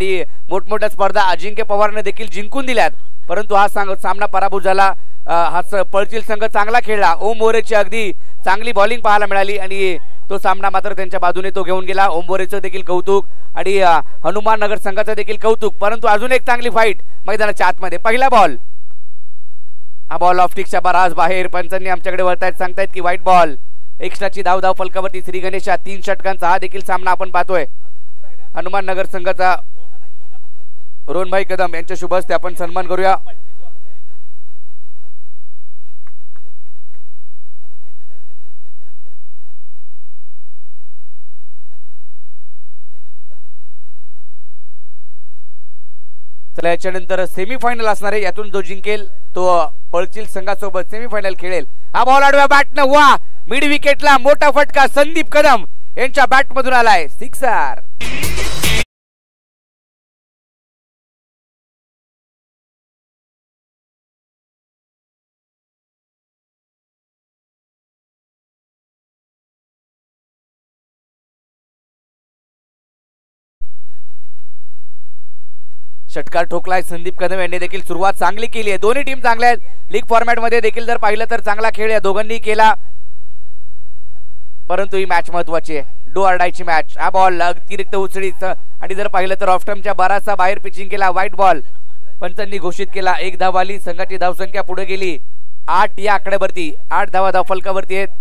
आणि मोठमोठ्या स्पर्धा अजिंक्य पवारने देखील जिंकून दिल्यात, परंतु हा सामना पराभूत झाला। हा पळशील संघ चांगला खेळला, ओम मोरेची अगदी चांगली बॉलिंग पाहायला मिळाली आणि तो सामना मात्र त्यांच्या बाजूने तो घेऊन गेला। ओम मोरेचं देखील कौतुक आणि हनुमान नगर संघाचं देखील कौतुक, परंतु अजून एक चांगली फाईट मैदानाच्या आतमध्ये। पहिला बॉल, हा बॉल ऑफस्टिकच्या बराच बाहेर, पंचांनी आमच्याकडे वळतायत, सांगतायत की व्हाईट बॉल। एक्स्ट्राची धाव फलकावरती श्री गणेशा 3 षटकांचा हा देखील सामना आपण पाहतोय। हनुमान नगर संघाचा रोहनभाई कदम यांच्या शुभ हस्ते आपण सन्मान करूया। चला याच्यानंतर सेमीफायनल असणार आहे, यातून जो जिंकेल तो पळशील संघासोबत सेमीफायनल खेळेल। हा बॉल आडव्या बॅटनं वा मिड विकेटला मोठा फटका संदीप कदम यांच्या बॅट मधून आलाय, सिक्सर। षटकार ठोकलाय संदीप कदम यांनी देखील सुरुवात चांगली केली आहे। दोन्ही टीम चांगल्या आहेत, लीग फॉर्मॅट मध्ये देखील जर पाहिलं तर चांगला खेळ या दोघांनी केला, परंतु ही मॅच महत्वाची आहे, डो ऑर डायची मॅच। हा बॉल अतिरिक्त उचळीत आणि जर पाहिलं तर ऑफ स्टंपच्या बराचसा बाहेर पिचिंग केला, व्हाईट बॉल पंचांनी घोषित केला। 1 धाव आली, संघाची धावसंख्या पुढे गेली 8 या आकड्यावरती, 8 धावा धाव फलकावरती आहेत।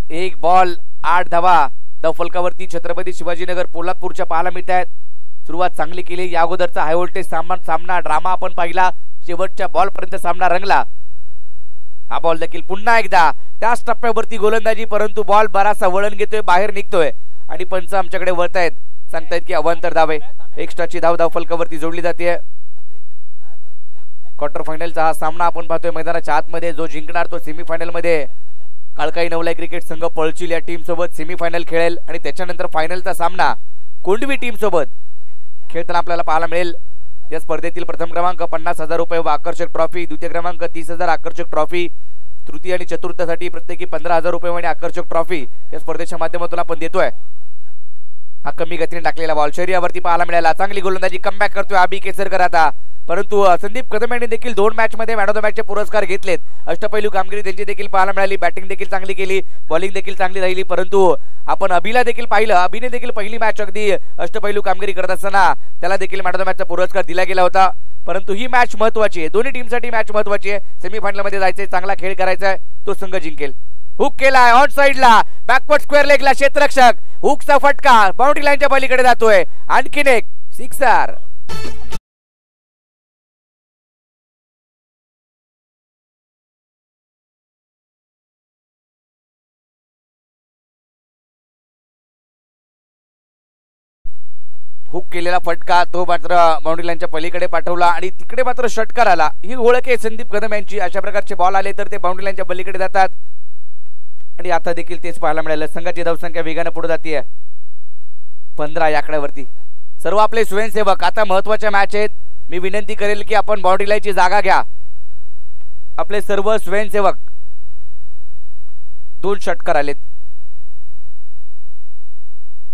एक बॉल 8 धावा धाव फलकावरती छत्रपती शिवाजीनगर पोलादपूरच्या पाहायला मिळत आहेत। सुरुवात चांगली केली, या अगोदरचा हाय व्होल्टेज सामना ड्रामा आपण पाहिला, शेवटच्या बॉल पर्यंत सामना रंगला। हा बॉल देखील पुन्हा एकदा त्याच टप्प्यावरती गोलंदाजी, परंतु बॉल बराचसा वळण घेतोय, बाहेर निघतोय आणि पंच आमच्याकडे वळतायत, सांगतायत की अवांतर धावे। एक्स्ट्राची धाव फलकावरती जोडली जाते। क्वार्टर फायनलचा हा सामना आपण पाहतोय मैदानाच्या आतमध्ये, जो जिंकणार तो सेमीफायनल मध्ये काळकाई नवलाई क्रिकेट संघ पळशील या टीम सोबत सेमीफायनल खेळेल आणि त्याच्यानंतर फायनलचा सामना कोंडवी टीम सोबत खेळताना आपल्याला पाहायला मिळेल। या स्पर्धेतील प्रथम क्रमांक 50,000 रुपये व आकर्षक ट्रॉफी, द्वितीय क्रमांक 30,000 आकर्षक ट्रॉफी, तृतीय आणि चतुर्थसाठी प्रत्येकी 15,000 रुपये आणि आकर्षक ट्रॉफी या स्पर्धेच्या माध्यमातून आपण देतोय। हा कमी गतीने टाकलेला बॉल शरीरावरती पाहायला मिळाला, चांगली गोलंदाजी, कमबॅक करतोय अभि केसरकर आता, परंतु संदीप कदम यांनी देखील 2 मॅच मध्ये मॅन ऑफ द मॅचचे पुरस्कार घेतलेत। अष्टपैलू कामगिरी त्यांची देखील पाहायला मिळाली, बॅटिंग देखील चांगली केली, बॉलिंग देखील चांगली राहिली, परंतु आपण अभिला देखील पाहिलं, अभिने देखील पहिली मॅच अगदी अष्टपैलू कामगिरी करत असताना त्याला देखील मॅन ऑफ द मॅचचा पुरस्कार दिला गेला होता। परंतु ही मॅच महत्वाची आहे, दोन्ही टीमसाठी मॅच महत्वाची आहे, सेमीफायनल मध्ये जायचंय, चांगला खेळ करायचा आहे, तो संघ जिंकेल। हुक केलाय ऑन साइडला, बॅकवर्ड स्क्वेअर लेगला क्षेत्ररक्षक, हुकचा फटका बाउंड्री लाईनच्या पलीकडे जातोय, आणखीन एक सिक्सर। हुक केलेला फटका तो मात्र बाउंड्री लाईनच्या पलीकडे पाठवला आणि तिकडे मात्र षटकार आला। ही ओळख आहे संदीप कदम यांची, अशा प्रकारचे बॉल आले तर ते बाउंड्री लाईनच्या पलीकडे जातात आणि आता देखील तेच पाहायला मिळालं। संघाची धावसंख्या वेगाने पुढे जाते 15 या आकड्यावरती। सर्व आपले स्वयंसेवक आता महत्वाच्या मॅच आहेत, मी विनंती करेल की आपण बाउंड्री लाईनची जागा घ्या। आपले सर्व स्वयंसेवक 2 षटकार आलेत।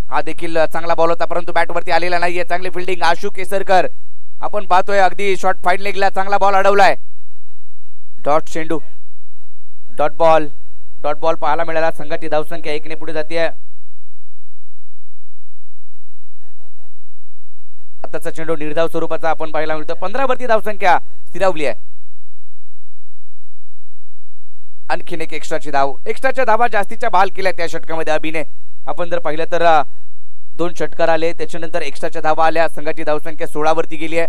हा देखील चांगला बॉल होता, परंतु बॅटवरती आलेला नाहीये, चांगली फिल्डिंग आशु केसरकर, आपण पाहतोय अगदी शॉर्ट फाईट लेगला चांगला बॉल अडवलाय, डॉट चेंडू, डॉट बॉल पाहायला मिळाला। संघाची धावसंख्या 1 ने पुढे जाते। आताचा चेंडू निर्धाव स्वरूपाचा आपण पाहायला मिळतो, 15 वरती धावसंख्या स्थिरावली आहे। आणखीन एक एक्स्ट्राची धाव, एक्स्ट्राच्या धावा जास्तीच्या बहाल केल्या त्या षटकामध्ये अभिने। आपण जर पाहिलं तर 2 षटकार आले, त्याच्यानंतर एक्स्ट्राच्या धावा आल्या, संघाची धावसंख्या 16 वरती गेली आहे,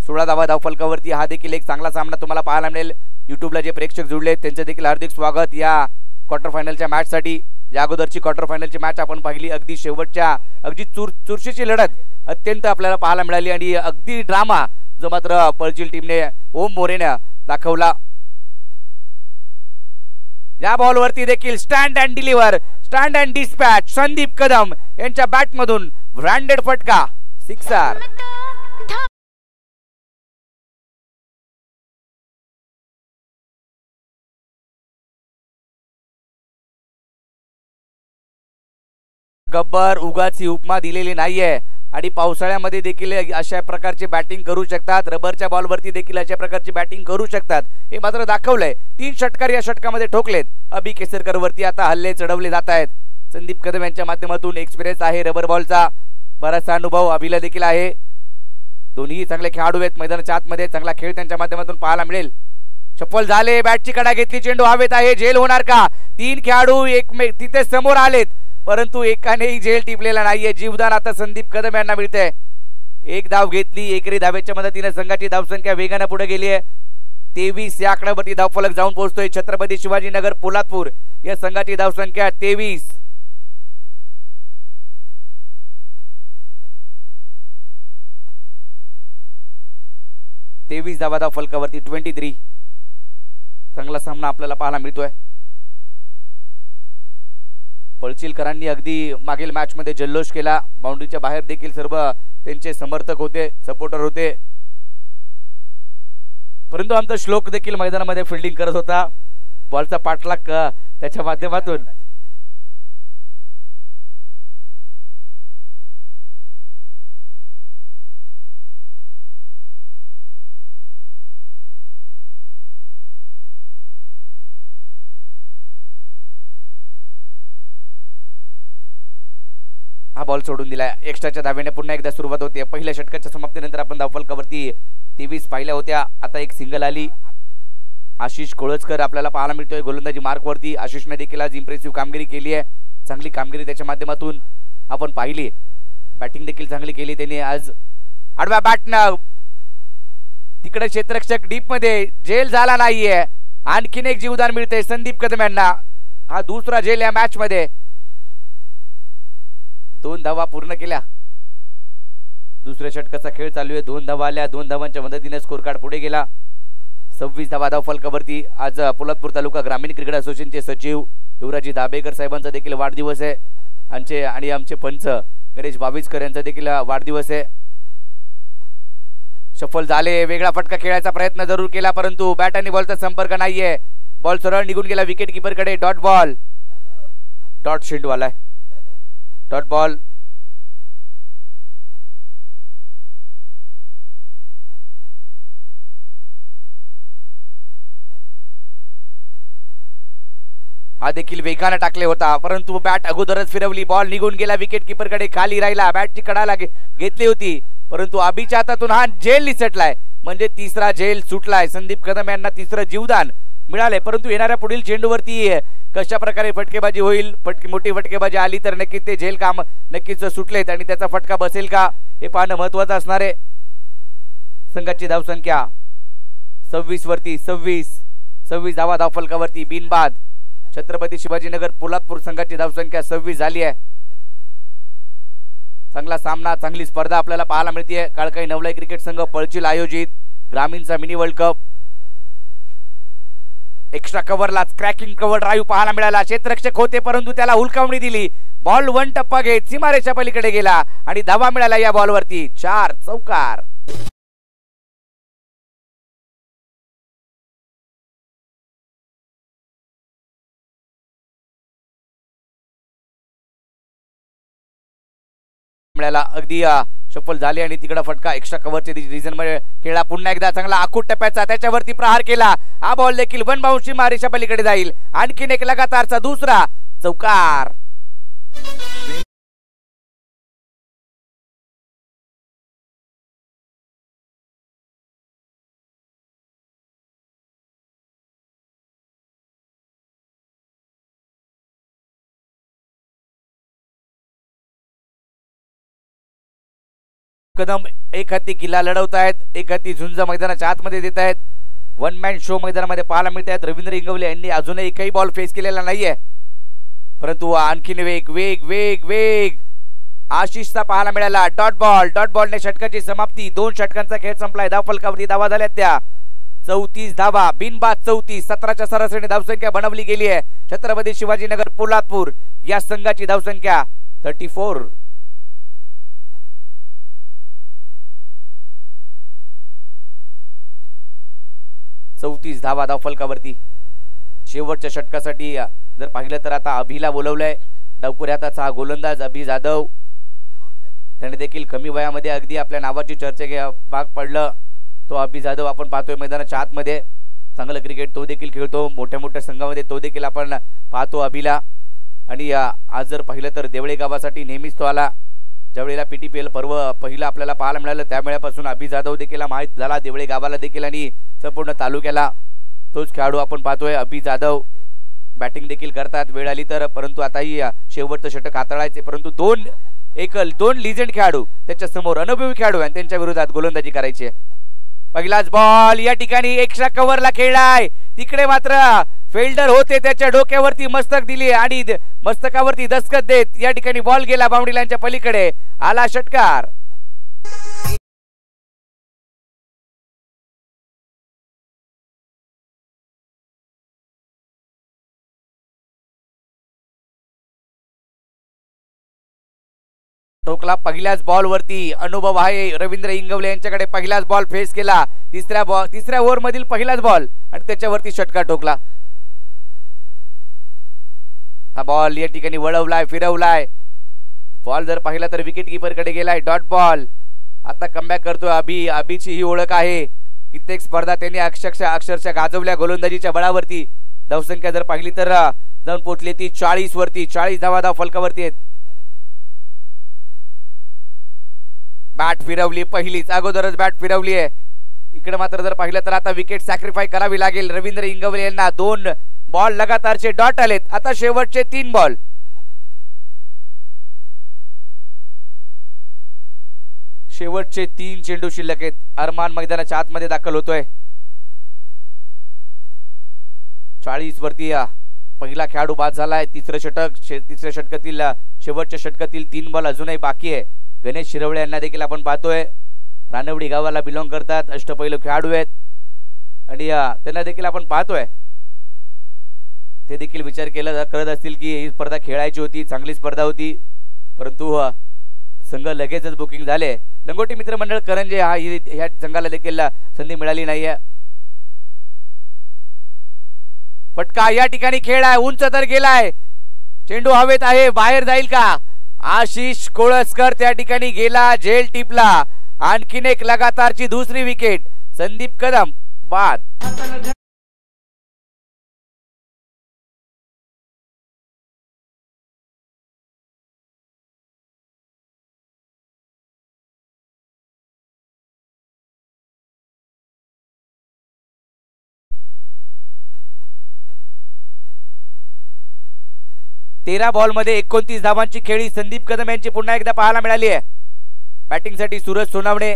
16 धावा धाव फलकावरती। हा देखील एक चांगला सामना तुम्हाला पाहायला मिळेल। युट्यूबला जे प्रेक्षक जुळले त्यांचे देखील हार्दिक स्वागत या क्वार्टर फायनलच्या मॅच साठी। या अगोदरची क्वार्टर फायनलची मॅच आपण पाहिली, अगदी शेवटच्या अगदी चुरशीची लढत अत्यंत आपल्याला पाहायला मिळाली आणि अगदी ड्रामा जो मात्र पळशील टीमने ओम मोरेने दाखवला। या बॉलवरती देखील stand and deliver, stand and dispatch Sandeep Kadam यांच्या बॅटमधून ब्रँडेड फटका, सिक्सर। गब्बर उगाची उपमा दिलेली नाहीये आणि पावसाळ्यामध्ये देखील अशा प्रकारची बॅटिंग करू शकतात, रबरच्या बॉलवरती देखील अशा प्रकारची बॅटिंग करू शकतात हे मात्र दाखवलंय। 3 षटकार या षटकामध्ये ठोकलेत। अभि केसरकर वरती आता हल्ले चढवले जात आहेत। संदीप कदम यांच्या माध्यमातून एक्सपिरियन्स आहे रबर बॉलचा, बराचसा अनुभव अभिला देखील आहे। दोन्ही चांगले खेळाडू आहेत मैदानाच्या आतमध्ये, चांगला खेळ त्यांच्या माध्यमातून पाहायला मिळेल। चप्पल झाले, बॅटची कडा घेतली, चेंडू हवेत आहे, झेल होणार का? 3 खेळाडू तिथे समोर आलेत परंतु एकानेही झेल टिपलेला नाहीये। जीवदान आता संदीप कदम यांना मिळते। 1 धाव घेतली, एकरी धावेच्या मदतीने संघाची धावसंख्या वेगाने पुढे गेली आहे। 23 या आकड्यावरती धावफलक जाऊन पोहोचतोय। छत्रपती शिवाजीनगर पोलादपूर या संघाची धावसंख्या 23। धावा धाव फलकावरती 23। चांगला सामना आपल्याला पाहायला मिळतोय। पळचिलकरांनी अगदी मागील मॅच मध्ये जल्लोष केला, बाउंड्रीच्या बाहेर देखील सर्व त्यांचे समर्थक होते, सपोर्टर होते, परंतु आमचा श्लोक देखील मैदानामध्ये फिल्डिंग करत होता, बॉलचा पाठलाग त्याच्या माध्यमातून। हा बॉल सोडून दिला। एक्स्ट्राच्या धावेने पुन्हा एकदा सुरुवात होते। पहिल्या षटकाच्या समाप्तीनंतर आपण धावफलकावरती 23 पाहिल्या होत्या, आता एक सिंगल आली। आशिष कोळजकर आपल्याला पाहायला मिळतोय गोलंदाजी मार्कवरती। आशिषने देखील आज इम्प्रेसिव्ह कामगिरी केली आहे, चांगली कामगिरी त्याच्या माध्यमातून आपण पाहिली। बॅटिंग देखील चांगली केली त्यांनी आज। आडव्या बॅटनं तिकडे क्षेत्ररक्षक डीप मध्ये झेल झाला नाहीये, आणखीन एक जीवदान मिळते संदीप कदम यांना। हा दुसरा झेल या मॅच मध्ये। 2 धावा पूर्ण केल्या। दुसऱ्या षटकाचा खेळ चालू आहे। 2 धावा आल्या, 2 धावांच्या मदतीने स्कोर कार्ड पुढे गेला। 26 धावा धाव फलकावरती। आज पोलादपूर तालुका ग्रामीण क्रिकेट असोसिएशनचे सचिव युवराजी दाबेकर साहेबांचा देखील वाढदिवस आहे आणि आमचे पंच गणेश बाविस्कर यांचा देखील वाढदिवस आहे। सफल झाले, वेगळा फटका खेळायचा प्रयत्न जरूर केला परंतु बॅट आणि बॉलचा संपर्क नाहीये। बॉल सरळ निघून गेला विकेट कीपर कडे। डॉट बॉल, डॉट शेंडू आलाय, डॉट बॉल। हा देखील वेगाने टाकले होता परंतु बॅट अगोदरच फिरवली, बॉल निघून गेला विकेट कीपर कडे, खाली राहिला। बॅटची कडा घेतली होती परंतु अभिच्या हातातून हा झेल निसटलाय, म्हणजे तिसरा झेल सुटलाय। संदीप कदम यांना तिसरं जीवदान मिळाले, परंतु येणाऱ्या पुढील चेंडूवरती कशा प्रकारे फटकेबाजी होईल, मोठी फटकेबाजी आली तर नक्कीच ते झेल काम नक्कीच सुटलेत आणि त्याचा फटका बसेल का हे पाहणं महत्त्वाचं असणार आहे। संघाची धावसंख्या 26 वरती 26 धावा धाव फलकावरती बिनबाद। छत्रपती शिवाजीनगर पोलादपूर संघाची धावसंख्या 26 झाली आहे। चांगला सामना, चांगली स्पर्धा आपल्याला पाहायला मिळते। काळकाई नवलाई क्रिकेट संघ पळचिल आयोजित ग्रामीणचा मिनी वर्ल्ड कप। एक्स्ट्रा कव्हरला क्रॅकिंग कव्हर ड्राईव्ह पाहायला मिळाला। क्षेत्ररक्षक होते परंतु त्याला हुलकावणी दिली, बॉल 1 टप्पा घेत सीमारेषा पलीकडे गेला आणि धावा मिळाला या बॉलवरती। 4 चौकार। मिळाला, अगदी सफल झाले आणि तिकडे फटका एक्स्ट्रा कव्हरच्या रिजन मध्ये खेळला। पुन्हा एकदा चांगला आखूट टप्प्याचा त्याच्यावरती प्रहार केला। हा बॉल देखील 1 बाउंस सीमारेषा पलीकडे जाईल। आणखीन एक लगातारचा दुसरा चौकार। कदम एक हाती किल्ला लढवत आहेत, एक हाती झुंज मैदानाच्या आतमध्ये देत आहेत। 1 मॅन शो मैदानामध्ये पाहायला मिळत आहेत। रवींद्र इंगवले यांनी अजूनही एकही बॉल फेस केलेला नाहीये परंतु आणखीन वेग वेग वेग वेग आशिषचा पाहायला मिळाला। डॉट बॉलने षटकाची समाप्ती। 2 षटकांचा खेळ संपलाय। धाव फलकावरती धावा झाल्यात त्या 34 धावा बिनबाद 34। 17च्या सरासरीने धावसंख्या बनवली गेली आहे। छत्रपती शिवाजीनगर पोलादपूर या संघाची धावसंख्या 34। धावा धाव फलकावरती। शेवटच्या षटकासाठी जर पाहिलं तर आता अभिला बोलवलंय डावपुऱ्याचा हा गोलंदाज अभि जाधव, त्याने देखील कमी वयामध्ये अगदी आपल्या नावाची चर्चा भाग पडलं. तो अभि जाधव आपण पाहतोय मैदानाच्या आतमध्ये, चांगलं क्रिकेट तो देखील खेळतो. मोठ्या मोठ्या संघामध्ये तो देखील आपण पाहतो अभिला. आणि आज जर पाहिलं तर देवळे गावासाठी नेहमीच तो आला. ज्यावेळेला PTPL पर्व पहिलं आपल्याला पाहायला मिळालं त्यावेळेपासून अभि जाधव देखील माहीत झाला देवळे गावाला देखील आणि संपूर्ण तालुक्याला. तोच खेळाडू आपण पाहतोय अभि जाधव. बॅटिंग देखील करतात वेळ आली तर, परंतु आताही शेवटचं षटक हाताळायचे, परंतु दोन लिजेंड खेळाडू त्याच्या समोर, अनुभवी खेळाडू आणि त्यांच्या विरोधात गोलंदाजी करायची. पहिलाच बॉल या ठिकाणी एक्स्ट्रा कव्हरला खेळलाय. तिकडे मात्र फिल्डर होते, त्याच्या डोक्यावरती मस्तक दिली आणि मस्तकावरती दस्तक देत या ठिकाणी बॉल गेला बाउंड्री लाईनच्या पलीकडे. आला षटकार. टोकला पहिल्याच बॉल वरती. अनुभव आहे रवींद्र इंगवले यांच्याकडे. पहिलाच बॉल फेस केला. तिसऱ्या ओव्हर मधील पहिलाच बॉल आणि त्याच्यावरती षटकार ठोकला. हा बॉल या ठिकाणी वळवलाय, फिरवलाय. बॉल जर पाहिला तर विकेट कीपर कडे गेलाय. Dot ball. आता कमबॅक करतोय अभि. अभिची ही ओळख आहे. कित्येक स्पर्धा त्यांनी अक्षरशः गाजवल्या गोलंदाजीच्या बळावरती. धावसंख्या जर पाहिली तर जाऊन पोहोचली ती 40 वरती. 40 धावा फलकावरती आहेत. बॅट फिरवली पहिलीच, अगोदरच बॅट फिरवली आहे. इकडे मात्र जर पाहिलं तर आता विकेट सॅक्रिफाय करावी लागेल रवींद्र इंगवले यांना. 2 बॉल लगातारचे डॉट आलेत. आता शेवटचे 3 बॉल. शेवटचे 3 चेंडू शिल्लक आहेत. अरमान मैदानाच्या आतमध्ये दाखल होतोय. 40 वरती पहिला खेळाडू बाद झालाय. तिसऱ्या षटकातील शेवटच्या षटकातील 3 बॉल अजूनही बाकी आहे. गणेश शिरवळे यांना देखील आपण पाहतोय. रानवडी गावाला बिलॉंग करतात. अष्टपैलू खेळाडू आहेत आणि त्यांना देखील आपण पाहतोय. ते देखील विचार करत असतील की ही स्पर्धा खेळायची होती, चांगली स्पर्धा होती, परंतु संघ लगेचच बुकिंग झाले. लंगोटी मित्रमंडळ करंजे ह्या संघाला देखील संधी मिळाली नाहीये. फटका या ठिकाणी खेळ आहे. उंच तर गेलाय. चेंडू हवेत आहे. बाहेर जाईल का? आशिष कोळसकर त्या ठिकाणी गेला, झेल टिपला. आणखीन एक लगातारची दुसरी विकेट. संदीप कदम बाद. 13 बॉल मध्ये 29 धावांची खेळी संदीप कदम यांची पुन्हा एकदा पाहायला मिळाली आहे. बॅटिंगसाठी सूरज सोनावणे.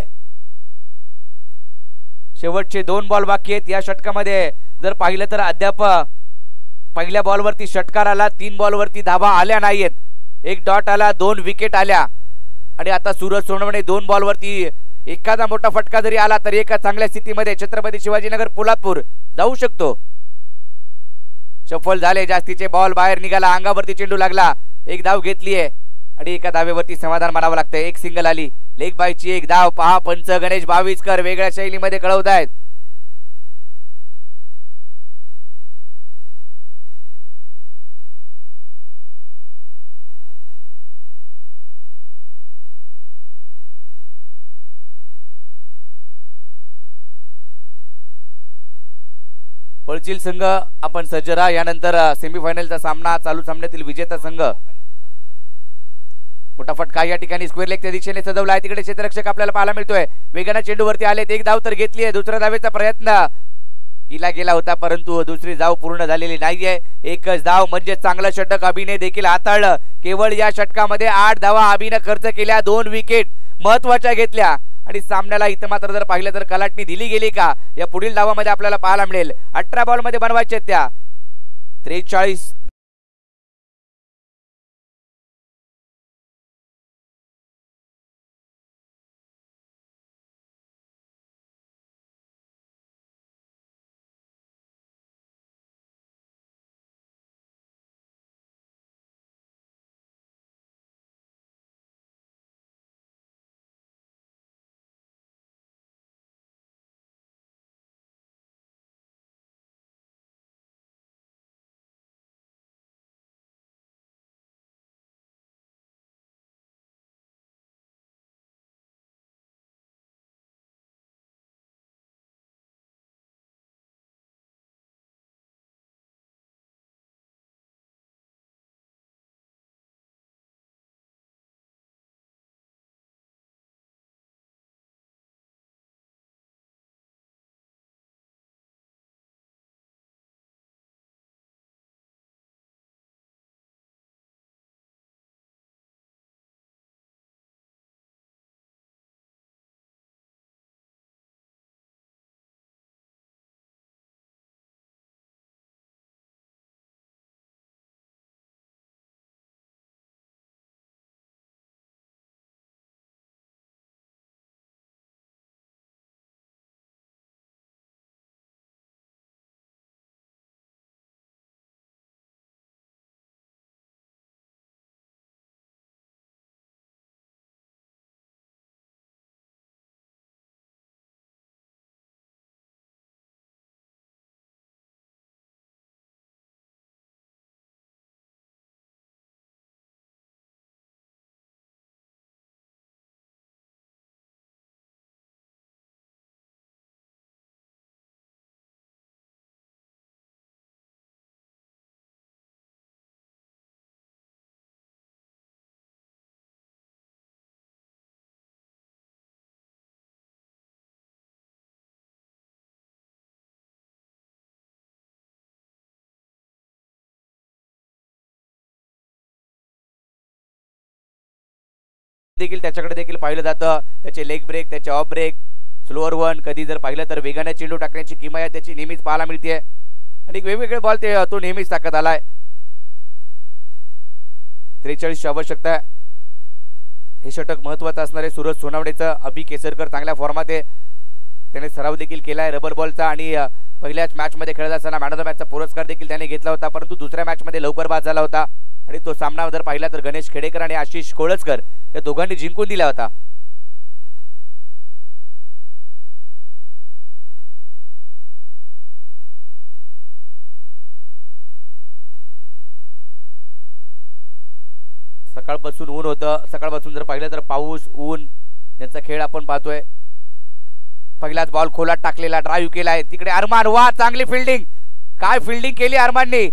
शेवटचे 2 बॉल बाकी आहेत या षटकामध्ये. जर पाहिलं तर अद्याप पहिल्या बॉलवरती षटकार आला, 3 बॉलवरती धावा आल्या नाहीयेत. 1 डॉट आला, 2 विकेट आल्या आणि आता सूरज सोनवणे 2 बॉलवरती एखादा मोठा फटका जरी आला तरी एका चांगल्या स्थितीमध्ये छत्रपती शिवाजीनगर पोलादपूर जाऊ शकतो. सफल झाले. जास्तीचे बॉल बाहेर निघाला. अंगावरती चेंडू लागला. 1 धाव घेतलीये आणि एका धावेवरती समाधान मानावं लागतंय. 1 सिंगल आली. लेग बायची 1 धाव. पहा पंच गणेश भाविस्कर वेगळ्या शैलीमध्ये कळवतायत. पळचील संघ आपण सज्जरा. यानंतर सेमीफायनलचा सामना, चालू सामन्यातील विजेता संघ. मोठा फटका या ठिकाणी स्क्वेअर लेगच्या दिशेने सजवला आहे. तिकडे क्षेत्ररक्षक आपल्याला पाहायला मिळतोय. वेगाने चेंडूवरती आलेत. 1 धाव तर घेतली आहे. दुसऱ्या धावेचा प्रयत्न केला गेला होता, परंतु दुसरी धाव पूर्ण झालेली नाहीये. 1च धाव म्हणजे चांगलं षटक अभिने देखील हाताळलं. केवळ या षटकामध्ये 8 धावा अभिने खर्च केल्या. 2 विकेट महत्वाच्या घेतल्या आणि सामन्याला इथं मात्र जर पाहिलं तर कलाटणी दिली गेली का या पुढील धावामध्ये आपल्याला पाहायला मिळेल. 18 बॉलमध्ये बनवायचे त्या 43 देखील त्याच्याकडे देखील पाहिलं जातं. त्याचे लेग ब्रेक, त्याचे ऑफ ब्रेक, स्लोअर वन, कधी जर पाहिलं तर वेगाने चेंडू टाकण्याची किमया त्याची नेहमीच पाहायला मिळते आणि वेगवेगळे बॉल तो नेहमीच टाकत आलाय. 43 ची आवश्यकता आहे. हे षटक महत्वाचं असणार आहे सूरज सोनावणेचं. अभि केसरकर चांगल्या फॉर्मात आहे. त्याने सराव देखील केलाय रबर बॉलचा आणि पहिल्याच मॅच मध्ये खेळत असताना मॅन ऑफ द मॅचचा पुरस्कार देखील त्याने घेतला होता. परंतु दुसऱ्या मॅच मध्ये लवकर बाद झाला होता आणि तो सामना जर पाहिला तर गणेश खेडेकर आणि आशिष कोळसकर या दोघांनी जिंकून दिला होता. सकाळपासून ऊन होतं. सकाळपासून जर पाहिलं तर पाऊस ऊन यांचा खेळ आपण पाहतोय. पहिलाच बॉल खोलात टाकलेला, ड्राईव्ह केलाय तिकडे अरमान. वा, चांगली फिल्डिंग. काय फिल्डिंग केली अरमानने.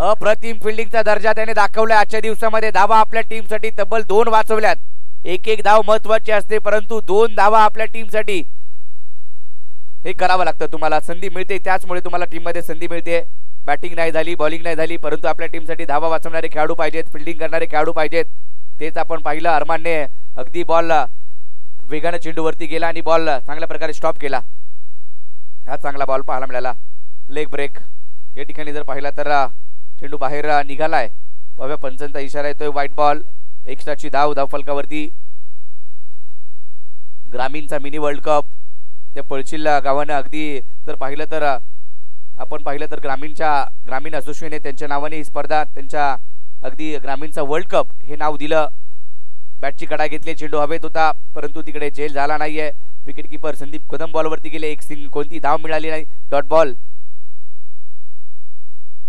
अप्रतिम फिल्डिंगचा दर्जा त्याने दाखवलाय आजच्या दिवसामध्ये. धावा आपल्या टीमसाठी तब्बल 2 वाचवल्यात. एक धाव महत्वाची असते परंतु 2 धावा आपल्या टीमसाठी हे करावं लागतं. तुम्हाला संधी मिळते त्याचमुळे तुम्हाला टीम मध्ये संधी मिळते. बॅटिंग नाही झाली, बॉलिंग नाही झाली, परंतु आपल्या टीमसाठी धावा वाचवणारे खेळाडू पाहिजेत, फिल्डिंग करणारे खेळाडू पाहिजेत. तेच आपण पाहिलं. अरमानने अगदी बॉल वेगाने चेंडूवरती गेला आणि बॉल चांगल्या प्रकारे स्टॉप केला. हा चांगला बॉल पाहायला मिळाला. लेग ब्रेक या ठिकाणी जर पाहिला तर चेंडू बाहेर निघालाय. पव्या पंचांचा इशारा येतोय. व्हाईट बॉल, एक्स्ट्राची धावफलकावरती. ग्रामीणचा मिनी वर्ल्ड कप त्या पळशील गावानं अगदी जर पाहिलं तर आपण पाहिलं तर ग्रामीण असोसिएशनने त्यांच्या नावाने ही स्पर्धा, त्यांच्या अगदी ग्रामीणचा वर्ल्ड कप हे नाव दिलं. बॅटची कडा घेतली, चेंडू हवेत होता परंतु तिकडे झेल झाला नाहीये. विकेट किपर संदीप कदम बॉलवरती गेले. एक सिंग, कोणती धाव मिळाली नाही. Dot ball.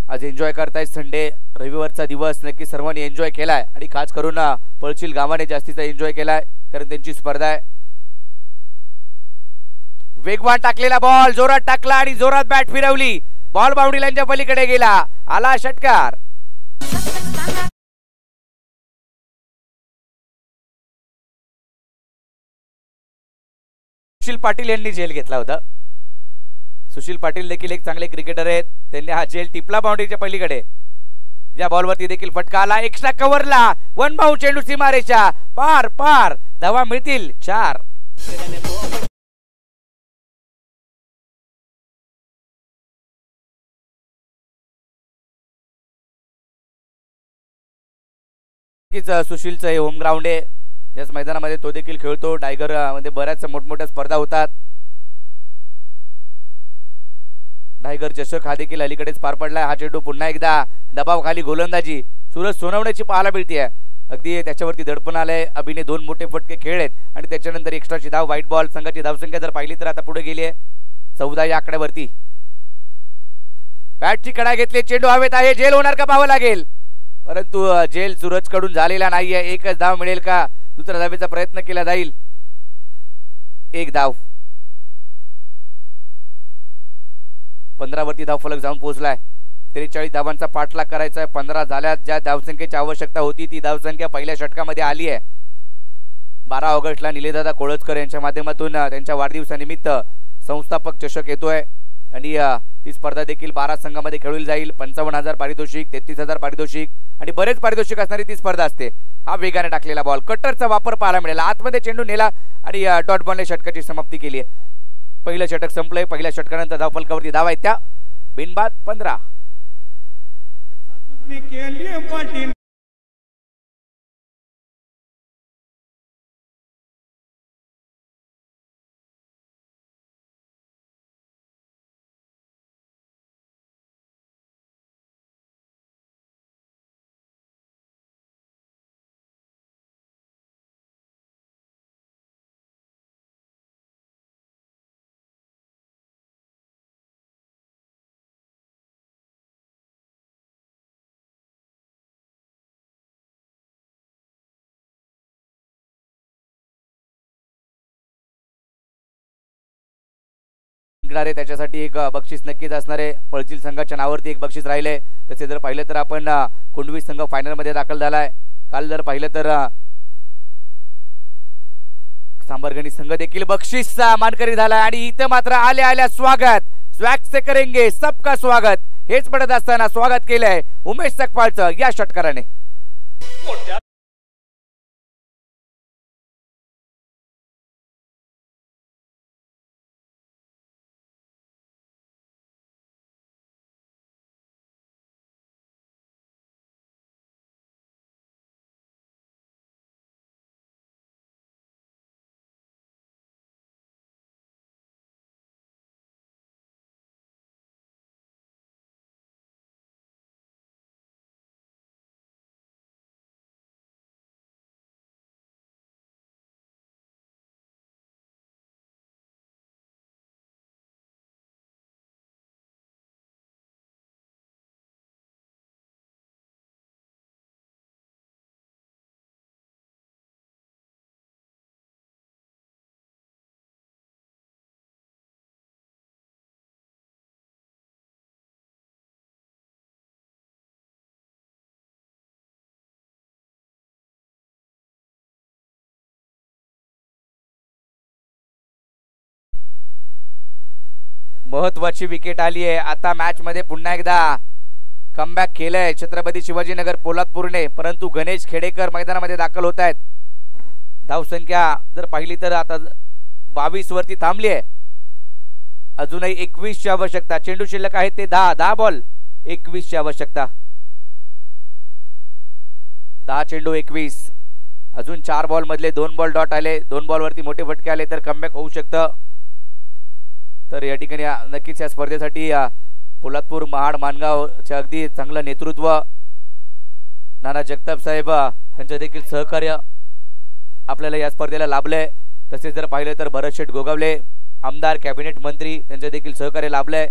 आज एन्जॉय करताय संडे, रविवारचा दिवस. नक्की सर्वांनी एन्जॉय केलाय आणि खास करून पळशील गावाने जास्तीचा एन्जॉय केलाय कारण त्यांची स्पर्धा आहे. वेगवान टाकलेला बॉल जोरात टाकला आणि जोरात बॅट फिरवली. बॉल बाउंड्री लाईनच्या पलीकडे गेला. आला षटकार. सुशील पाटील यांनी झेल घेतला होता. सुशील पाटील देखील एक चांगले क्रिकेटर आहेत. त्यांनी हा झेल टिपला बाउंड्रीच्या पलीकडे. या बॉलवरती देखील फटका आला. एक्स्ट्रा कव्हरला वन बाउंड चेंडू सीमारेषा पार पार. धावा मिळतील 4. सुशीलचं हे होम ग्राउंड आहे. याच मैदानामध्ये तो देखील खेळतो. टायगर मध्ये बऱ्याच मोठमोठ्या स्पर्धा होतात. टायगर चषक हा देखील अलीकडेच पार पडलाय. हा चेंडू पुन्हा एकदा दबावाखाली गोलंदाजी सूरज सोनावण्याची पाहायला मिळते. अगदी त्याच्यावरती दडपण आलंय. अभिने 2 मोठे फटके खेळलेत आणि त्याच्यानंतर एक्स्ट्राची धाव. White ball. संघाची धावसंख्या जर पाहिली तर आता पुढे गेली आहे 14 या आकड्यावरती. बॅटची कडा घेतली, चेंडू हवेत आहे. झेल होणार का पाहावं लागेल परंतु झेल सूरज कडून झालेला नाहीये. एकच धाव मिळेल का, दुसऱ्या धावेचा प्रयत्न केला जाईल. 1 धाव. 15 वरती धावफलक जाऊन पोहोचलाय. 43 धावांचा पाठलाग करायचा आहे. 15 झाल्यात. ज्या धावसंख्येची आवश्यकता होती ती धावसंख्या पहिल्या षटकामध्ये आली आहे. 12 ऑगस्टला निलेदादा कोळसकर यांच्या माध्यमातून त्यांच्या वाढदिवसानिमित्त संस्थापक चषक येतोय आणि ती स्पर्धा देखील 12 संघामध्ये खेळवली जाईल. 55,000 पारितोषिक, 33,000 पारितोषिक आणि बरेच पारितोषिक असणारी ती स्पर्धा असते. हा वेगाने टाकलेला बॉल, कटरचा वापर पाहायला मिळाला. आतमध्ये चेंडू नेला आणि डॉट बॉलने षटकाची समाप्ती केली. पहिलं षटक संपलंय. पहिल्या षटकानंतर धावफलकावरती धावा आहेत त्या बिनबाद 15. त्याच्यासाठी एक बक्षीस नक्कीच असणार आहे. पळशील संघाच्या नावावरती एक बक्षीस राहिले. तसे जर पाहिलं तर आपण कुंडवी संघ फायनल मध्ये दाखल झालाय. काल जर पाहिलं तर सांबरगणी संघ देखील बक्षीसचा मानकरी झाला आणि इथं मात्र आल्या स्वागत. स्वॅग से करेंगे सबका स्वागत हेच पडत असताना स्वागत केलंय उमेश सकपाळचं या षटकाराने. महत्वाची विकेट आली आहे. आता मॅच मध्ये पुन्हा एकदा कमबॅक केलंय छत्रपती शिवाजीनगर पोलादपूरने, परंतु गणेश खेडेकर मैदानामध्ये दाखल होत आहेत. धावसंख्या जर पाहिली तर आता 22 वरती थांबली आहे. अजूनही 21 ची आवश्यकता. चेंडू शिल्लक आहे ते 10 बॉल 21 ची आवश्यकता. 10 चेंडू 21. अजून 4 बॉल मधले 2 बॉल डॉट आले. 2 बॉल वरती मोठे फटके आले तर कमबॅक होऊ शकतं. तर या ठिकाणी नक्कीच या स्पर्धेसाठी पोलादपूर महाड मानगावचे अगदी चांगलं नेतृत्व, नाना जगताप साहेब यांचं देखील सहकार्य आपल्याला या स्पर्धेला लाभलंय. तसेच जर पाहिलं तर भरत शेठ गोगावले आमदार कॅबिनेट मंत्री त्यांचं देखील सहकार्य लाभलंय.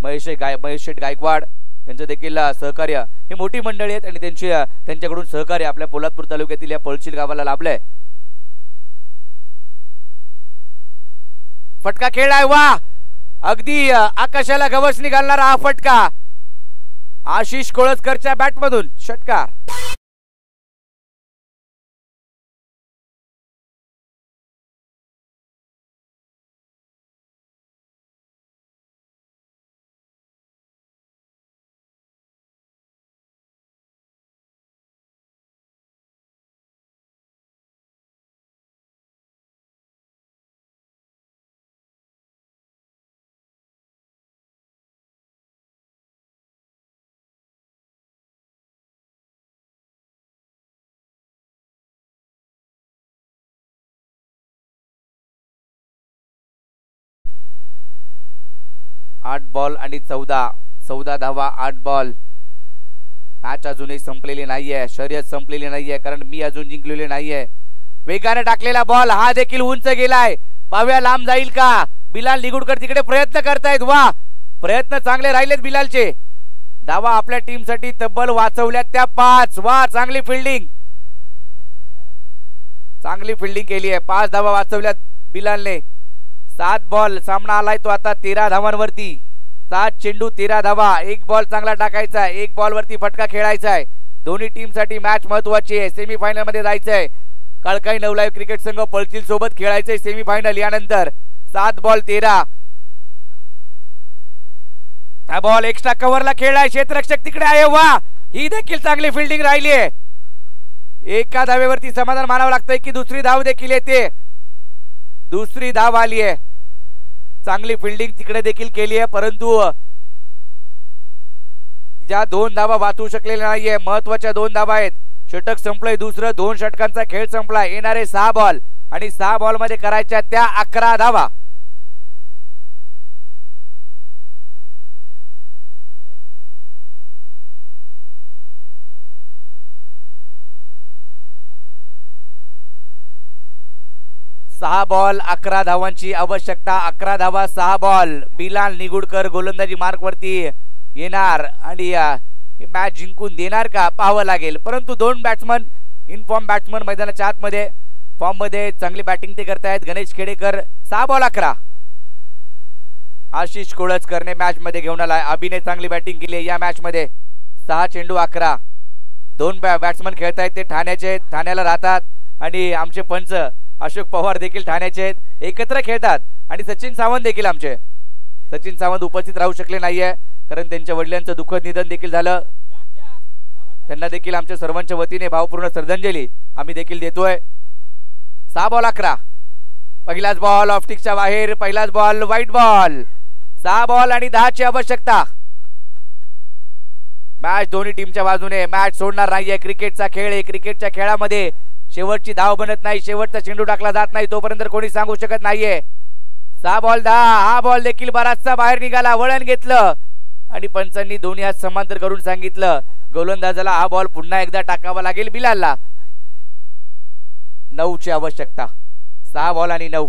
महेश शेठ गायकवाड यांचं देखील सहकार्य. हे मोठी मंडळी आहेत आणि त्यांच्याकडून सहकार्य आपल्या पोलादपूर तालुक्यातील या पळशील गावाला लाभलंय. फटका खेळलाय. वा, अगदी आकाशाला गवसणी घालणारा हा फटका आशिष कोळसकरच्या बॅट मधून षटकार. आठ बॉल आणि 14 धावा 8 बॉल. मॅच अजूनही संपलेली नाहीये, शर्यत संपलेली नाहीये, कारण मी अजून जिंकलेले नाहीये. वेगाने टाकलेला बॉल हा देखील उंच गेलाय. पाव्या लांब जाईल का? बिलाल निगुडकर तिकडे प्रयत्न करतायत. वा, प्रयत्न चांगले राहिलेत बिलालचे. धावा आपल्या टीम साठी तब्बल वाचवल्यात त्या 5. वा, चांगली फिल्डिंग केली आहे. 5 धावा वाचवल्यात बिलालने. 7 बॉल सामना आलाय तो आता 13 धावांवरती. 7 चेंडू 13 धावा. 1 बॉल चांगला टाकायचा आहे. 1 बॉल वरती फटका खेळायचा आहे. दोन्ही टीम साठी मॅच महत्वाची आहे. सेमीफायनल मध्ये जायचंय. काळकाई नवलाईव्ह क्रिकेट संघ पळशील सोबत खेळायचंय सेमीफायनल. यानंतर 7 बॉल 13. हा बॉल एक्स्ट्रा कव्हरला खेळलाय. क्षेत्ररक्षक तिकडे आहे. वा, ही देखील चांगली फिल्डिंग राहिली आहे. एका धावेवरती समाधान मानावं लागतंय की दुसरी धाव देखील येते. दुसरी धाव आली आहे. चांगली फिल्डिंग तिकडे देखील केली आहे, परंतु ज्या 2 धावा वाचू शकलेल्या नाहीये. महत्वाच्या 2 धावा आहेत. षटक संपलंय दुसरं. 2 षटकांचा खेळ संपलाय. येणारे 6 बॉल आणि 6 बॉल मध्ये करायच्या त्या 11 धावा. सहा बॉल 11 धावांची आवश्यकता. 11 धावा 6 बॉल. बिलाल निगुडकर गोलंदाजी मार्क वरती येणार आणि मॅच जिंकून देणार का पाहावं लागेल. परंतु 2 बॅट्समन इनफॉर्म बॅट्समन मैदानाच्या आतमध्ये फॉर्म मध्ये चांगली बॅटिंग ते करतायत. गणेश खेडेकर 6 बॉल 11. आशिष कोळसकरने मॅच मध्ये घेऊन आलाय. अभिने चांगली बॅटिंग केली या मॅच मध्ये. 6 चेंडू 11. 2 बॅट्समन खेळतायत ते ठाण्याला राहतात आणि आमचे पंच अशोक पवार देखील ठाण्याचे आहेत. एकत्र खेळतात आणि सचिन सावंत देखील आमचे. सचिन सावंत उपस्थित राहू शकले नाहीये कारण त्यांच्या वडिलांचं दुःखद निधन देखील झालं. त्यांना देखील आमच्या सर्वांच्या वतीने भावपूर्ण श्रद्धांजली आम्ही देखील देतोय. 6 बॉल 11. पहिलाच बॉल ऑफ स्टिकच्या बाहेर. पहिलाच बॉल व्हाईट बॉल. 6 बॉल आणि 10 ची आवश्यकता. मॅच दोन्ही टीमच्या बाजूने. मॅच सोडणार नाहीये. क्रिकेटचा खेळ आहे. क्रिकेटच्या खेळामध्ये शेवटची धाव बनत नाही, शेवटचा चेंडू टाकला जात नाही तोपर्यंत कोणी सांगू शकत नाहीये. 6 बॉल 10. हा बॉल देखील बराचसा बाहेर निघाला. वळण घेतलं आणि पंचांनी दोन्ही हात समांतर करून सांगितलं गोलंदाजाला हा बॉल पुन्हा एकदा टाकावा लागेल बिलालला. 9 ची आवश्यकता. 6 बॉल आणि 9.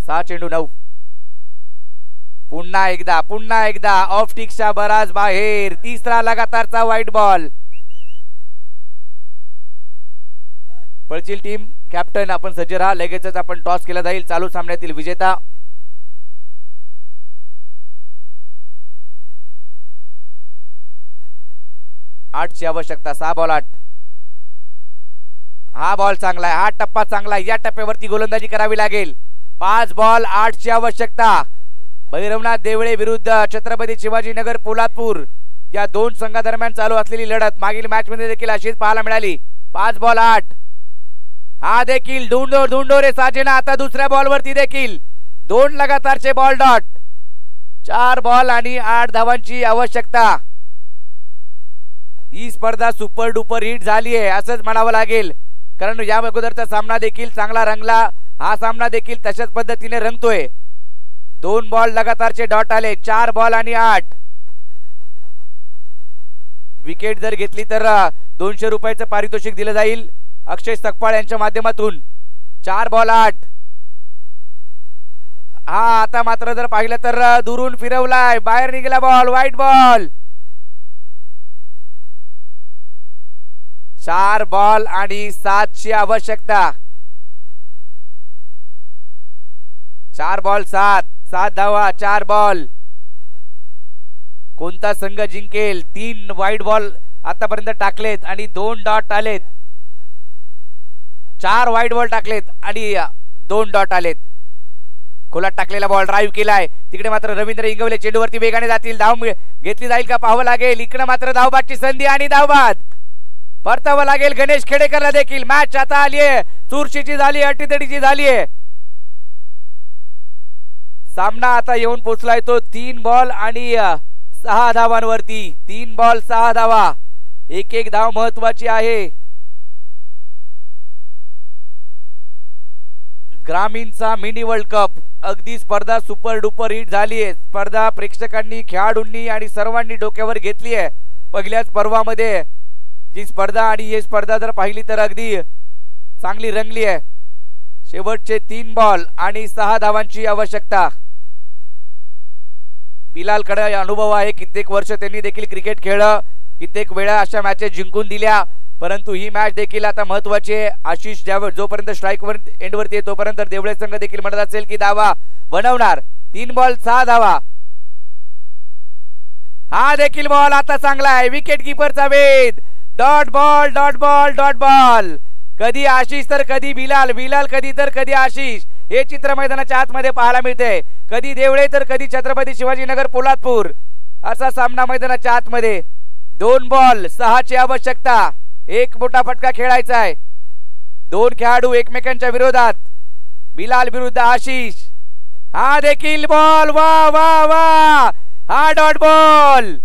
6 चेंडू 9. पुन्हा एकदा ऑफ स्टिकच्या बराच बाहेर. तिसरा लगातारचा व्हाईट बॉल. पळशील टीम कॅप्टन आपण सज्ज राहा. लगेचच आपण टॉस केला जाईल. चालू सामन्यातील विजेता. आठ ची आवश्यकता. 6 बॉल 8. हा बॉल चांगला आहे. हा टप्पा चांगला आहे. या टप्प्यावरती गोलंदाजी करावी लागेल. 5 बॉल 8 ची आवश्यकता. भैरवनाथ देवळे विरुद्ध छत्रपती शिवाजीनगर पोलादपूर या दोन संघादरम्यान चालू असलेली लढत मागील मॅच मध्ये देखील अशीच पाहायला मिळाली. 5 बॉल 8. हा देखील धुंडो रे साजेना. आता दुसऱ्या बॉल वरती देखील 2 लगातारचे बॉल डॉट. 4 बॉल आणि 8 धावांची आवश्यकता. ही स्पर्धा सुपर डुपर हिट झाली आहे असंच म्हणावं लागेल, कारण या अगोदरचा सामना देखील चांगला रंगला. हा सामना देखील तशाच पद्धतीने रंगतोय. 2 बॉल लगातारचे डॉट आले. 4 बॉल आणि 8. विकेट जर घेतली तर 200 रुपयाचं पारितोषिक दिलं जाईल अक्षय सकपाळ यांच्या माध्यमातून. 4 बॉल 8. हा आता मात्र जर पाहिलं तर दुरून फिरवलाय, बाहेर निघाला बॉल, वाईट बॉल. 4 बॉल आणि 7 ची आवश्यकता. 4 बॉल 7 धावा. 4 बॉल. कोणता संघ जिंकेल? 3 वाईट बॉल आतापर्यंत टाकलेत आणि 2 डॉट आलेत. 4 वाईट बॉल टाकलेत आणि 2 डॉट आलेत. खोलात टाकलेला बॉल ड्राईव्ह केलाय. तिकडे मात्र रवींद्र इंगवले चेंडूवरती वेगाने जातील. धाव घेतली जाईल का पाहावं लागेल. इकडे मात्र धावबादची संधी आणि धावबाद परतावं लागेल गणेश खेडेकरला देखील. मॅच आता आली आहे, चुरशीची झाली, अटीतटीची झाली आहे. सामना आता येऊन पोहोचलाय तो 3 बॉल आणि 6 धावांवरती. 3 बॉल 6 धावा. एक धाव महत्वाची आहे. ग्रामीणचा मिनी वर्ल्ड कप अगदी स्पर्धा सुपर डुपर हिट झाली आहे. स्पर्धा प्रेक्षकांनी, खेळाडूंनी आणि सर्वांनी डोक्यावर घेतली आहे. पहिल्याच पर्वामध्ये जी स्पर्धा आणि ही स्पर्धा जर पाहिली तर अगदी चांगली रंगली आहे. शेवटचे 3 बॉल आणि 6 धावांची आवश्यकता. बिलालकडे अनुभव आहे. कित्येक वर्ष त्यांनी देखील क्रिकेट खेळलं, कित्येक वेळा अशा मॅचेस जिंकून दिल्या. परंतु ही मॅच देखील आता महत्वाची आहे. आशिष जोपर्यंत स्ट्राईकवर एंडवरती आहे तोपर्यंत देवळे संघ देखील म्हणत असेल की धावा बनवणार. 3 बॉल 6 धावा. हा देखील बॉल आता चांगला आहे. विकेट किपरचा वेध. Dot ball dot ball dot ball. कधी आशिष तर कधी बिलाल, बिलाल कधी तर कधी आशिष. हे चित्र मैदानाच्या आतमध्ये पाहायला मिळते. कधी देवळे तर कधी छत्रपती शिवाजीनगर पोलादपूर असा सामना मैदानाच्या आतमध्ये. 2 बॉल 6 ची आवश्यकता. एक मोठा फटका खेळायचा आहे. 2 खेळाडू एकमेकांच्या विरोधात. बिलाल विरुद्ध आशिष. हा देखील बॉल. वा वा वा. हा डॉट बॉल.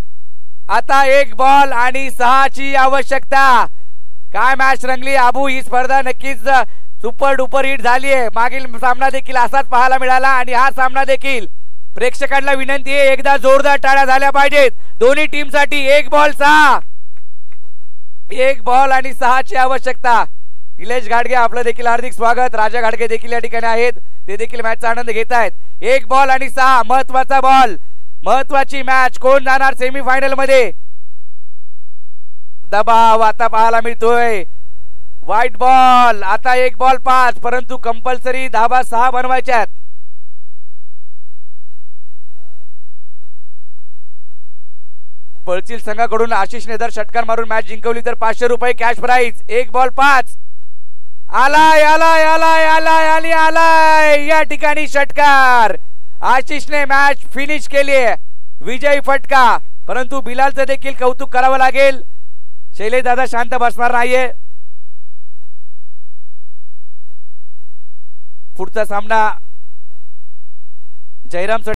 आता 1 बॉल आणि 6 ची आवश्यकता. काय मॅच रंगली आबू. ही स्पर्धा नक्कीच सुपर डुपर हिट झाली आहे. मागील सामना देखील असाच पाहायला मिळाला आणि हा सामना देखील. प्रेक्षकांना विनंती आहे एकदा जोरदार टाळ्या झाल्या पाहिजेत दोन्ही टीमसाठी. 1 बॉल 6. 1 बॉल आणि 6 ची आवश्यकता. निलेश घाडगे आपलं देखील हार्दिक स्वागत. राजा घाडगे देखील या ठिकाणी आहेत, ते देखील मॅचचा आनंद घेत आहेत. 1 बॉल आणि 6 महत्वाचा बॉल. महत्वाची मॅच. कोण जाणार सेमीफायनल मध्ये. दबाव आता पाहायला मिळतोय. White ball. आता 1 बॉल 5, परंतु कंपल्सरी धाबा 6 बनवायच्यात. पळचील संघाकडून आशिषने जर षटकार मारून मॅच जिंकवली तर 500 रुपये कॅश प्राइज. 1 बॉल 5. आलाय आलाय आलाय आलाय आली आलाय. या ठिकाणी षटकार. आशिषने मॅच फिनिश केली आहे. विजयी फटका. परंतु बिलालचं देखील कौतुक करावं लागेल. शैलेश दादा शांत बसणार नाहीये. पुढचा सामना जयराम